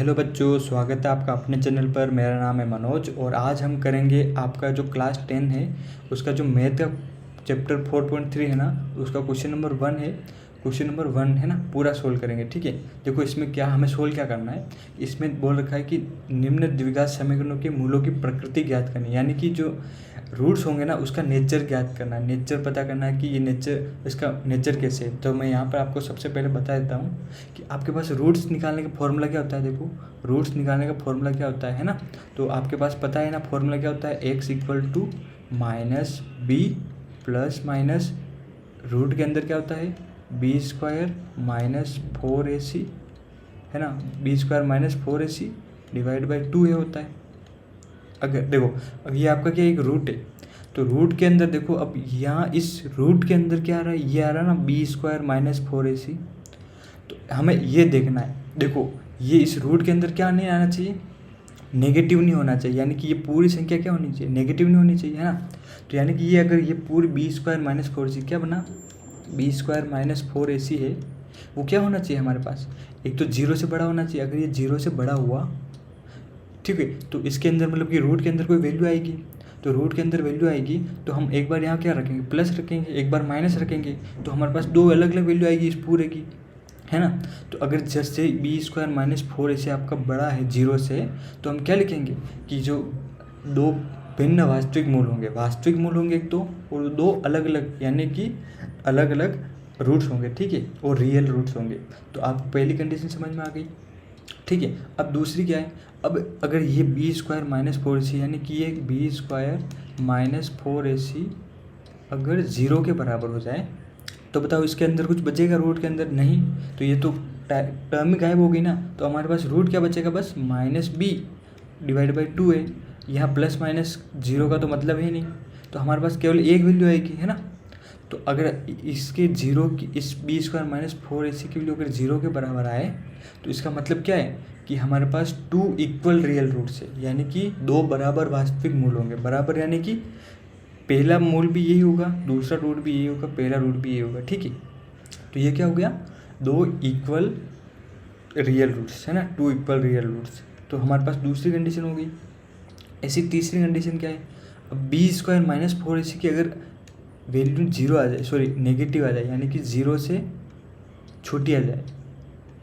Hello बच्चों, स्वागत है आपका अपने चैनल पर। मेरा नाम है मनोज और आज हम करेंगे आपका जो क्लास 10 है उसका जो मैथ का चैप्टर 4.3 है ना, उसका क्वेश्चन नंबर 1 है। क्वेश्चन नंबर 1 है ना, पूरा सोल्व करेंगे। ठीक है, देखो इसमें क्या हमें सोल्व क्या करना है। इसमें बोल रखा है कि निम्न द्विघात समीकरणों के मूलों की प्रकृति ज्ञात करनी, यानी कि जो रूट्स होंगे ना उसका नेचर ज्ञात करना है, नेचर पता करना है कि ये नेचर, इसका नेचर कैसे है। तो मैं यहाँ पर आपको सबसे पहले बता देता हूँ कि आपके पास रूट्स निकालने का फॉर्मूला क्या होता है। देखो रूट्स निकालने का फॉर्मूला क्या होता है ना, तो आपके पास पता है ना फॉर्मूला क्या होता है। x equal to minus B plus minus root के अंदर क्या होता है बी स्क्वायर माइनस 4ac है ना, B square minus 4ac divide by 2a होता है। अगर देखो अब ये आपका क्या एक रूट है, तो रूट के अंदर देखो अब यहाँ इस रूट के अंदर क्या आ रहा है, ये आ रहा है ना बी स्क्वायर माइनस 4ac। तो हमें ये देखना है, देखो ये इस रूट के अंदर क्या नहीं आना चाहिए, नेगेटिव नहीं होना चाहिए, यानी कि ये पूरी संख्या क्या होनी चाहिए, नेगेटिव नहीं होनी चाहिए, है ना। तो यानी कि ये अगर ये पूरी बी स्क्वायर माइनस 4ac क्या बना, बी स्क्वायर माइनस 4ac है, वो क्या होना चाहिए हमारे पास, एक तो जीरो से बड़ा होना चाहिए। अगर ये जीरो से बड़ा हुआ, ठीक है, तो इसके अंदर मतलब कि रूट के अंदर कोई वैल्यू आएगी, तो रूट के अंदर वैल्यू आएगी तो हम एक बार यहाँ क्या रखेंगे, प्लस रखेंगे, एक बार माइनस रखेंगे, तो हमारे पास दो अलग अलग वैल्यू आएगी इस पूरे की, है ना। तो अगर जैसे बी स्क्वायर माइनस 4ac आपका बड़ा है जीरो से, तो हम क्या लिखेंगे कि जो दो भिन्न वास्तविक मूल होंगे, वास्तविक मूल होंगे एक तो, और दो अलग अलग यानी कि अलग अलग रूट्स होंगे, ठीक है, और रियल रूट्स होंगे। तो आपको पहली कंडीशन समझ में आ गई, ठीक है। अब दूसरी क्या है, अब अगर ये बी स्क्वायर माइनस 4ac यानी कि ये बी स्क्वायर माइनस 4ac अगर ज़ीरो के बराबर हो जाए, तो बताओ इसके अंदर कुछ बचेगा रूट के अंदर, नहीं। तो ये तो टर्म गायब हो गई ना, तो हमारे पास रूट क्या बचेगा, बस माइनस बी डिवाइड बाई 2 है। यहाँ प्लस माइनस जीरो का तो मतलब ही नहीं, तो हमारे पास केवल एक वैल्यू आएगी, है ना। तो अगर इसके जीरो की इस बी स्क्वायर माइनस 4ac की वैल्यू अगर जीरो के बराबर आए, तो इसका मतलब क्या है कि हमारे पास टू इक्वल रियल रूट्स है, यानी कि दो बराबर वास्तविक मूल होंगे। बराबर यानी कि पहला मूल भी यही होगा, दूसरा रूट भी यही होगा, पहला रूट भी यही होगा, ठीक है। तो ये क्या हो गया, दो इक्वल रियल रूट्स, है ना, टू इक्वल रियल रूट्स। तो हमारे पास दूसरी कंडीशन हो गई। ऐसी तीसरी कंडीशन क्या है, अब बी स्क्वायर माइनस 4ac की अगर वैल्यू जीरो आ जाए, सॉरी नेगेटिव आ जाए, यानी कि जीरो से छोटी आ जाए,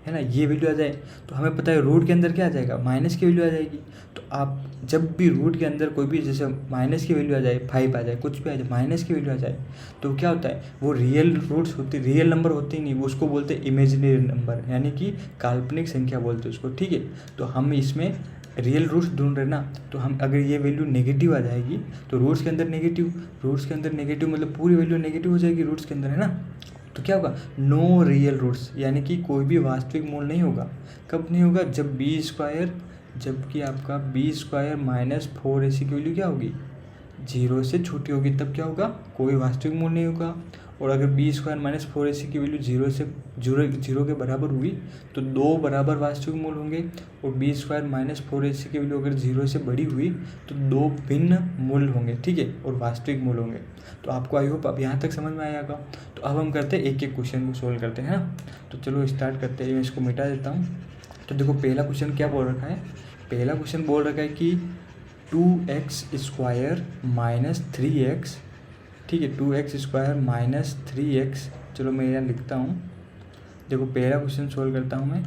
है ना, ये वैल्यू आ जाए, तो हमें पता है रूट के अंदर क्या आ जाएगा, माइनस की वैल्यू आ जाएगी। तो आप जब भी रूट के अंदर कोई भी जैसे माइनस की वैल्यू आ जाए, 5 आ जाए, कुछ भी आ जाए, माइनस की वैल्यू आ जाए, तो क्या होता है, वो रियल रूट्स होती, रियल नंबर होते ही नहीं, वो उसको बोलते हैं इमेजिनरी नंबर, यानी कि काल्पनिक संख्या बोलते हैं उसको, ठीक है। तो हम इसमें रियल रूट्स ढूंढ रहे ना, तो हम अगर ये वैल्यू नेगेटिव आ जाएगी, तो रूट्स के अंदर नेगेटिव, रूट्स के अंदर नेगेटिव मतलब पूरी वैल्यू नेगेटिव हो जाएगी रूट्स के अंदर, है ना। तो क्या होगा, नो रियल रूट्स, यानी कि कोई भी वास्तविक मूल नहीं होगा। कब नहीं होगा, जब बी स्क्वायर, जबकि आपका बी स्क्वायर माइनस 4ac की वैल्यू क्या होगी, जीरो से छोटी होगी, तब क्या होगा, कोई वास्तविक मूल नहीं होगा। और अगर बी स्क्वायर माइनस 4ac की वैल्यू जीरो के बराबर हुई, तो दो बराबर वास्तविक मूल होंगे। और बी स्क्वायर माइनस 4ac की वैल्यू अगर जीरो से बड़ी हुई, तो दो भिन्न मूल होंगे, ठीक है, और वास्तविक मूल होंगे। तो आपको आई होप अब यहाँ तक समझ में आएगा। तो अब हम करते हैं एक एक क्वेश्चन को सोल्व करते हैं ना। तो चलो स्टार्ट करते हैं, मैं इसको मिटा देता हूँ। तो देखो पहला क्वेश्चन क्या बोल रखा है, पहला क्वेश्चन बोल रखा है कि 2x स्क्वायर माइनस 3x, ठीक है, 2x स्क्वायर माइनस 3x, चलो मैं यहाँ लिखता हूँ। देखो पहला क्वेश्चन सोल्व करता हूँ मैं,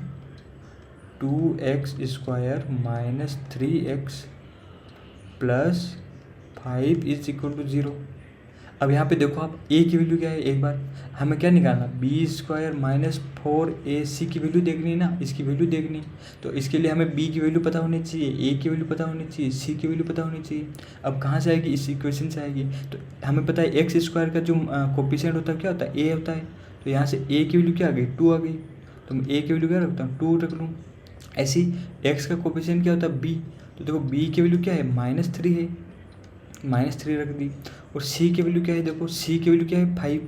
2x square minus 3x plus 5 is equal to 0। अब यहाँ पे देखो आप a की वैल्यू क्या है, एक बार हमें क्या निकालना, बी स्क्वायर माइनस 4ac की वैल्यू देखनी है ना, इसकी वैल्यू देखनी। तो इसके लिए हमें b की वैल्यू पता होनी चाहिए, a की वैल्यू पता होनी चाहिए, c की वैल्यू पता होनी चाहिए। अब कहाँ से आएगी, इस इक्वेशन से आएगी। तो हमें पता है एक्स स्क्वायर का जो कोफिशिएंट होता है क्या होता है, a होता है। तो यहाँ से a की वैल्यू क्या आ गई, 2 आ गई। तो मैं a की वैल्यू क्या रखता हूँ, 2 रख लूँ। ऐसी x का कोफिशिएंट क्या होता है, b। तो देखो b की वैल्यू क्या है, -3 है, -3 रख दी। और c की वैल्यू क्या है, देखो c की वैल्यू क्या है, 5,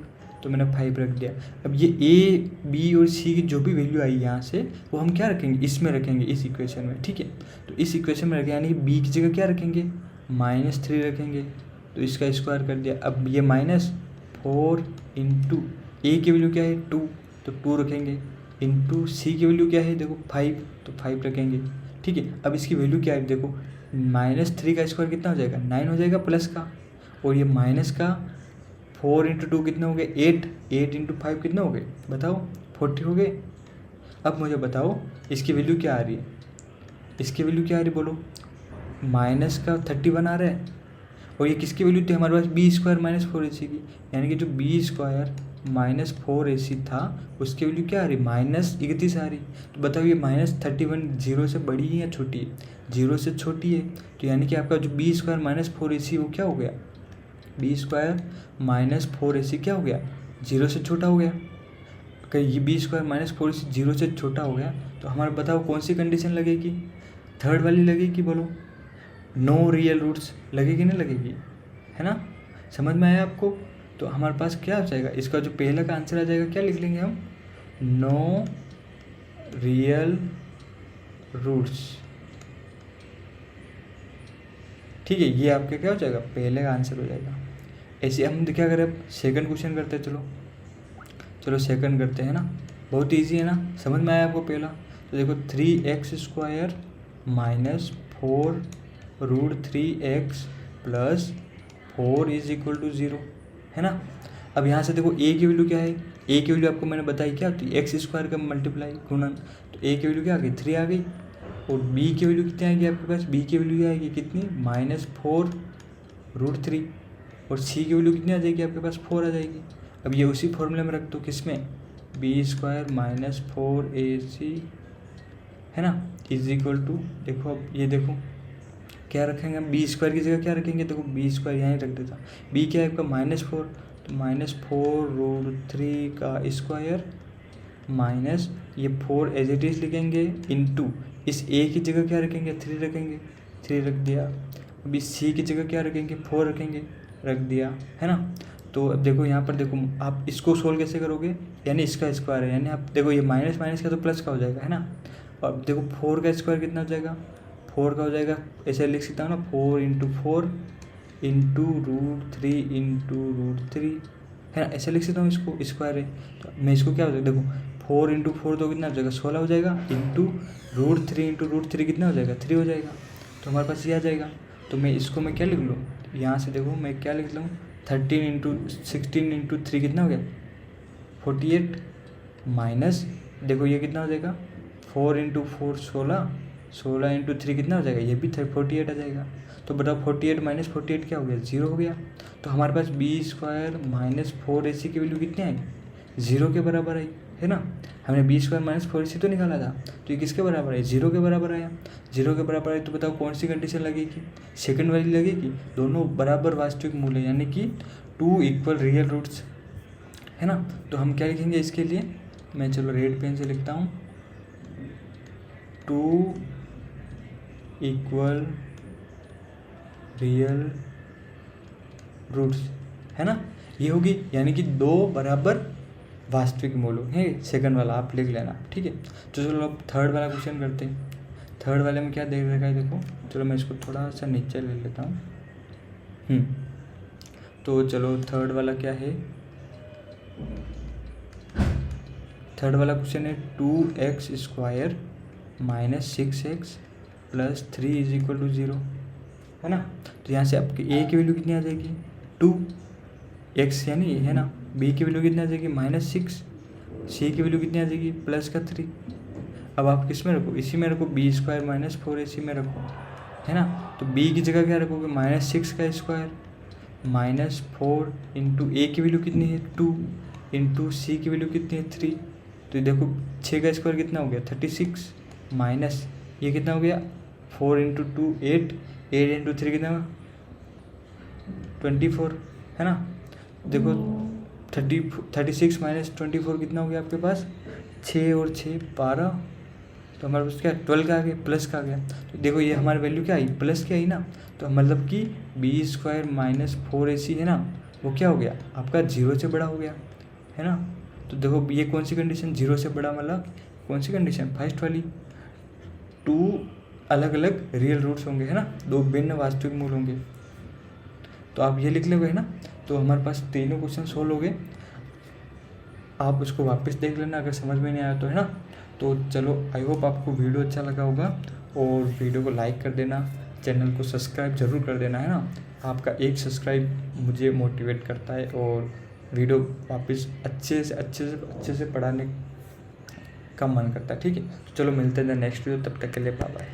तो मैंने 5 रख दिया। अब ये a b और c की जो भी वैल्यू आई यहाँ से, वो हम क्या रखेंगे, इसमें रखेंगे, इस इक्वेशन में, ठीक है। तो इस इक्वेशन में रखेंगे, यानी कि b की जगह क्या रखेंगे, -3 रखेंगे। तो इसका स्क्वायर कर दिया। अब ये -4 इंटू a की वैल्यू क्या है, 2, तो 2 रखेंगे, इंटू सी की वैल्यू क्या है देखो 5, तो 5 रखेंगे। ठीक है, अब इसकी वैल्यू क्या है देखो, -3 का स्क्वायर कितना हो जाएगा 9 हो जाएगा प्लस का, और ये माइनस का 4 इंटू 2 कितने हो गए 8, 8 इंटू 5 कितने हो गए बताओ 40 हो गए। अब मुझे बताओ इसकी वैल्यू क्या आ रही है, इसकी वैल्यू क्या आ रही है बोलो, माइनस का 31 आ रहा है, और ये किसकी वैल्यू थी हमारे पास बी स्क्वायर माइनस 4ac की, यानी कि जो बी स्क्वायर माइनस 4ac था उसकी वैल्यू क्या आ रही -31 आ रही। तो बताओ ये -31 जीरो से बड़ी है या छोटी है, जीरो से छोटी है, तो यानी कि आपका जो बी स्क्वायर माइनस 4ac वो क्या हो गया, बी स्क्वायर माइनस 4ac क्या हो गया, जीरो से छोटा हो गया। अगर ये B square minus 4ac zero से छोटा हो गया तो हमारा बताओ कौन सी कंडीशन लगेगी, थर्ड वाली लगेगी बोलो, नो रियल रूट्स लगेगी नहीं लगेगी, है ना, समझ में आया आपको। तो हमारे पास क्या आ जाएगा, इसका जो पहला का आंसर आ जाएगा क्या लिख लेंगे हम, नो रियल रूट्स। ठीक है, ये आपके क्या हो जाएगा पहले का आंसर हो जाएगा। ऐसे हम क्या करें, अब सेकंड क्वेश्चन करते हैं, चलो सेकंड करते हैं ना, बहुत इजी है ना, समझ में आया आपको पहला। तो देखो 3x² माइनस 4√3x प्लस 4 = 0, है ना। अब यहाँ से देखो a की वैल्यू क्या है, a की वैल्यू आपको मैंने बताई क्या होती है, x² का मल्टीप्लाई गुणन, तो a की वैल्यू क्या आ गई 3 आ गई, और b की वैल्यू कितनी आएगी आपके पास, b की वैल्यू आएगी कितनी -4√3, और c की वैल्यू कितनी आ जाएगी आपके पास 4 आ जाएगी। अब ये उसी फॉर्मूले में रख दो, किसमें, b² माइनस 4ac, है ना, = देखो अब ये देखो क्या रखेंगे हम, b² की जगह क्या रखेंगे, देखो b² यहाँ ही रख देता, b क्या है आपका -4, तो -4√3 का स्क्वायर माइनस ये 4 एज इट इज लिखेंगे इंटू इस a की जगह क्या रखेंगे 3 रखेंगे, 3 रख दिया। अभी c की जगह क्या रखेंगे 4 रखेंगे, रख दिया, है ना। तो अब देखो यहाँ पर देखो आप इसको सोल्व कैसे करोगे, यानी इसका स्क्वायर है, यानी आप देखो ये माइनस माइनस का तो प्लस का हो जाएगा, है ना। और अब देखो 4 का स्क्वायर कितना हो जाएगा, 4 का हो जाएगा, ऐसे लिख सकता हूँ ना 4 × 4 √3 × √3, है ना, ऐसे लिख सकता हूँ, इसको स्क्वायर है तो मैं इसको क्या हो जाएगा देखो 4 × 4 तो कितना हो जाएगा 16 हो जाएगा, इंटू √3 × √3 कितना हो जाएगा 3 हो जाएगा, तो हमारे पास ये आ जाएगा। तो मैं इसको मैं क्या लिख लूँ, यहाँ से देखो मैं क्या लिख लूँ 13 × 16 × 3 कितना हो गया 48, माइनस देखो ये कितना हो जाएगा 4 × 4 16, 16 × 3 कितना हो जाएगा, ये भी 48 आ जाएगा। तो बताओ 48 - 48 क्या हो गया 0 हो गया। तो हमारे पास b² माइनस 4ac की वैल्यू कितनी आई 0 के बराबर आई, है ना। हमने b² माइनस 4ac तो निकाला था, तो ये किसके बराबर है 0 के बराबर आया, 0 के बराबर आया। तो बताओ कौन सी कंडीशन लगेगी, सेकंड वाली लगेगी, दोनों बराबर वास्तविक मूल्य यानी कि 2 इक्वल रियल रूट्स, है ना। तो हम क्या लिखेंगे इसके लिए, मैं चलो रेड पेन से लिखता हूँ 2 इक्वल रियल रूट्स, है ना, ये होगी, यानी कि 2 बराबर वास्तविक मूल्य है, सेकंड वाला आप लिख लेना, ठीक है। तो चलो अब थर्ड वाला क्वेश्चन करते हैं। थर्ड वाले में क्या देख रखा है देखो, चलो मैं इसको थोड़ा सा नीचे ले लेता हूँ। तो चलो थर्ड वाला क्या है, थर्ड वाला क्वेश्चन है 2x² माइनस 6x प्लस 3 = 0, है ना। तो यहाँ से आपकी a की वैल्यू कितनी आ जाएगी 2x यानी ये, है ना। b की वैल्यू कितनी आ जाएगी -6, c की वैल्यू कितनी आ जाएगी +3। अब आप किस में रखो, इसी में रखो b² माइनस 4ac में रखो, है ना। तो b की जगह क्या रखोगे -6 का स्क्वायर -4 इंटू a की वैल्यू कितनी है 2 इंटू c की वैल्यू कितनी है 3। तो देखो 6 का स्क्वायर कितना हो गया 36, माइनस ये कितना हो गया 4 × 2 8, 8 × 3 कितना 24, है ना। देखो 36 - 24 कितना हो गया आपके पास 6 और 6 12, तो हमारे पास क्या 12 का आ गया, प्लस का आ गया। तो देखो ये हमारी वैल्यू क्या आई प्लस की आई ना, तो मतलब कि b² माइनस 4ac है ना, वो क्या हो गया आपका 0 से बड़ा हो गया, है ना। तो देखो ये कौन सी कंडीशन 0 से बड़ा, मतलब कौन सी कंडीशन फर्स्ट वाली, 2 अलग अलग रियल रूट्स होंगे, है ना, 2 भिन्न वास्तविक मूल होंगे। तो आप ये लिख लोगे, है ना। तो हमारे पास तीनों क्वेश्चन सोल्व हो गए। आप उसको वापस देख लेना अगर समझ में नहीं आया तो, है ना। तो चलो, आई होप आपको वीडियो अच्छा लगा होगा, और वीडियो को लाइक कर देना, चैनल को सब्सक्राइब ज़रूर कर देना, है ना। आपका एक सब्सक्राइब मुझे मोटिवेट करता है और वीडियो वापस अच्छे से पढ़ाने का मन करता है, ठीक है। तो चलो मिलते हैं नेक्स्ट वीडियो, तब तक के लिए बाय बाय।